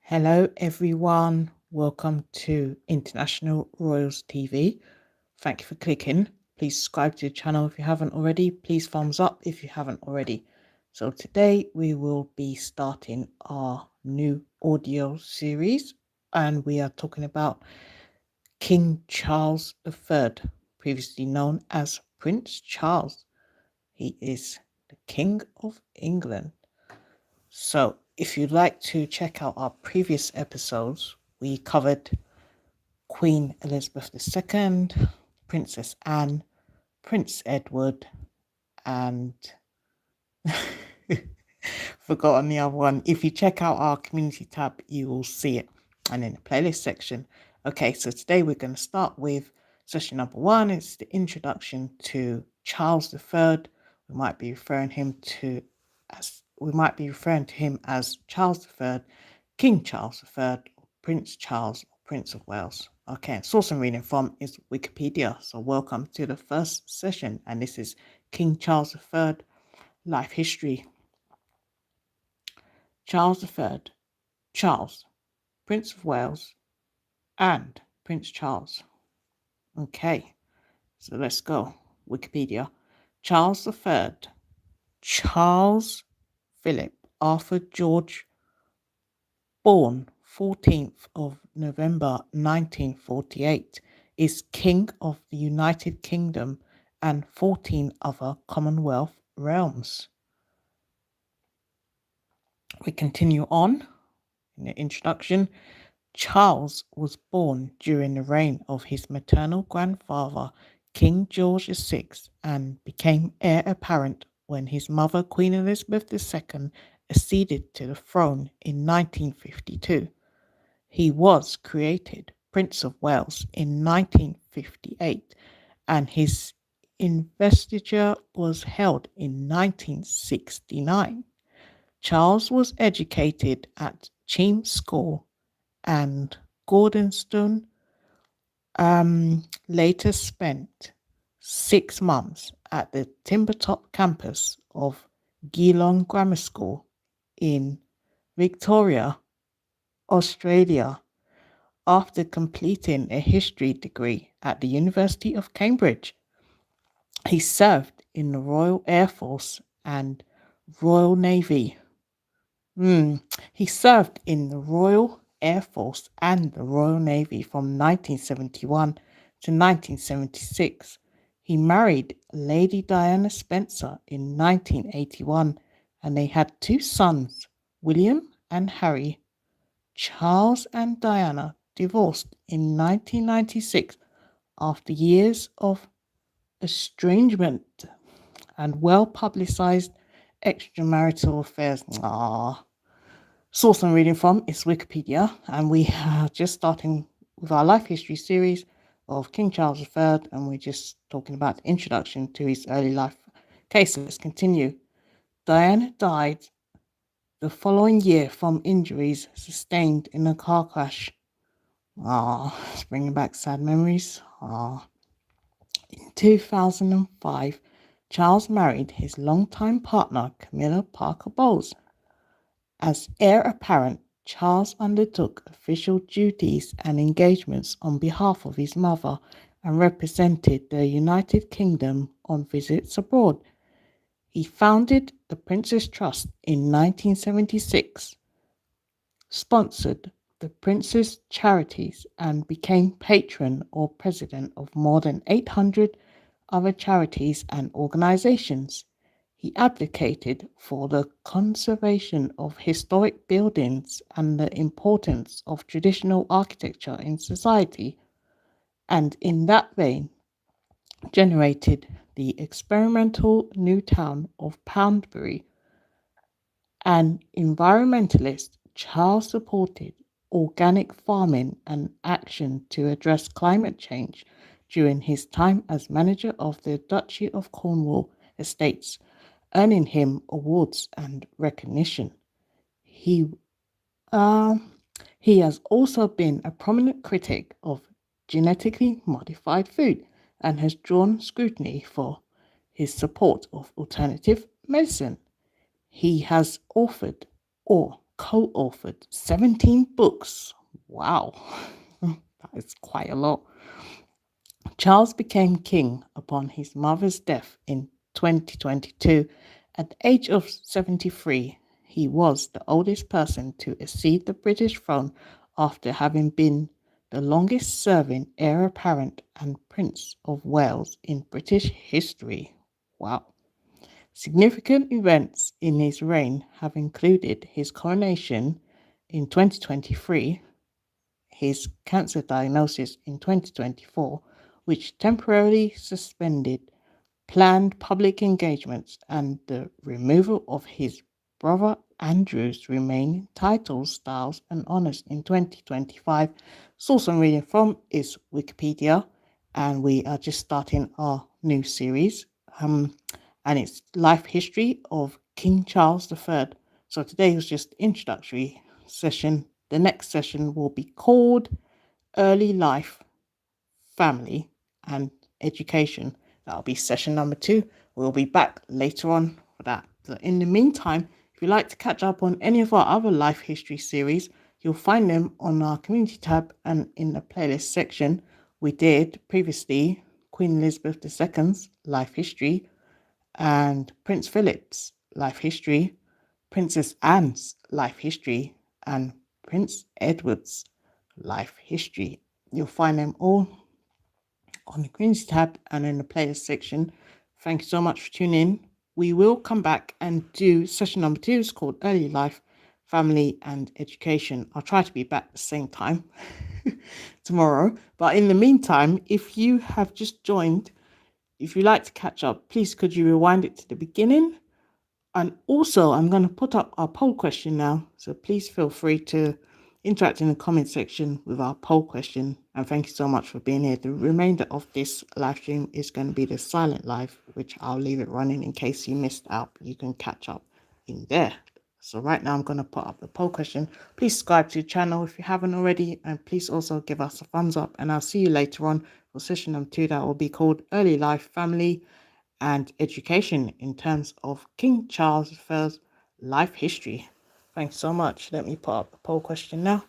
Hello, everyone. Welcome to International Royals TV. Thank you for clicking. Please subscribe to the channel if you haven't already. Please thumbs up if you haven't already. So today we will be starting our new audio series, and we are talking about King Charles III, previously known as Prince Charles. He is the King of England. So if you'd like to check out our previous episodes, we covered Queen Elizabeth II, Princess Anne, Prince Edward, and forgotten the other one. If you check out our community tab, you will see it. And in the playlist section. Okay, so today we're going to start with session number 1. It's the introduction to Charles III. We might be referring to him as Charles III, King Charles III, Prince Charles, Prince of Wales. Okay, source I'm reading from is Wikipedia. So welcome to the first session, and this is King Charles III, life history. Charles III, Charles, Prince of Wales, and Prince Charles. Okay, so let's go. Wikipedia. Charles III, Charles Philip Arthur George, born 14th of November 1948, is King of the United Kingdom and 14 other Commonwealth realms. We continue on in the introduction. Charles was born during the reign of his maternal grandfather, King George VI, and became heir apparent when his mother, Queen Elizabeth II, acceded to the throne in 1952. He was created Prince of Wales in 1958, and his investiture was held in 1969. Charles was educated at Cheam School and Gordonstoun, later spent 6 months at the Timbertop campus of Geelong Grammar School in Victoria, Australia. After completing a history degree at the University of Cambridge, he served in the Royal Air Force and Royal Navy. He served in the Royal Air Force and the Royal Navy from 1971 to 1976. He married Lady Diana Spencer in 1981, and they had 2 sons, William and Harry. Charles and Diana divorced in 1996 after years of estrangement and well-publicized extramarital affairs. Source I'm reading from is Wikipedia, and we are just starting with our life history series of King Charles III, and we're just talking about the introduction to his early life. Okay, so let's continue. Diana died the following year from injuries sustained in a car crash. It's bringing back sad memories. In 2005, Charles married his longtime partner, Camilla Parker Bowles. As heir apparent, Charles undertook official duties and engagements on behalf of his mother and represented the United Kingdom on visits abroad. He founded the Prince's Trust in 1976, sponsored the Prince's charities, and became patron or president of more than 800 other charities and organizations. He advocated for the conservation of historic buildings and the importance of traditional architecture in society, and in that vein, generated the experimental new town of Poundbury. An environmentalist, Charles supported organic farming and action to address climate change during his time as manager of the Duchy of Cornwall estates, earning him awards and recognition. He has also been a prominent critic of genetically modified food and has drawn scrutiny for his support of alternative medicine. He has authored or co-authored 17 books. Wow, that is quite a lot. Charles became king upon his mother's death in 2022. At the age of 73, he was the oldest person to accede the British throne after having been the longest serving heir apparent and Prince of Wales in British history. Wow. Significant events in his reign have included his coronation in 2023, his cancer diagnosis in 2024, which temporarily suspended planned public engagements, and the removal of his brother Andrew's remaining titles, styles, and honours in 2025. Source I'm reading from is Wikipedia, and we are just starting our new series. And it's life history of King Charles III. So today was just introductory session. The next session will be called Early Life, Family, and Education. That'll be session number 2. We'll be back later on for that. So in the meantime, if you'd like to catch up on any of our other life history series, you'll find them on our community tab and in the playlist section. We did previously Queen Elizabeth II's life history, and Prince Philip's life history, Princess Anne's life history, and Prince Edward's life history. You'll find them all on the community tab and in the playlist section. Thank you so much for tuning in. We will come back and do session number 2. It's called Early Life, Family, and Education. I'll try to be back at the same time tomorrow. But in the meantime, if you have just joined, if you'd like to catch up, please could you rewind it to the beginning? And also, I'm going to put up our poll question now. So please feel free to interact in the comment section with our poll question. And thank you so much for being here. The remainder of this live stream is going to be the silent live, which I'll leave it running in case you missed out. You can catch up in there. So right now I'm going to put up the poll question. Please subscribe to the channel if you haven't already. And please also give us a thumbs up. And I'll see you later on for session number 2 that will be called Early Life, Family, and Education in terms of King Charles I's life history. Thanks so much. Let me put up the poll question now.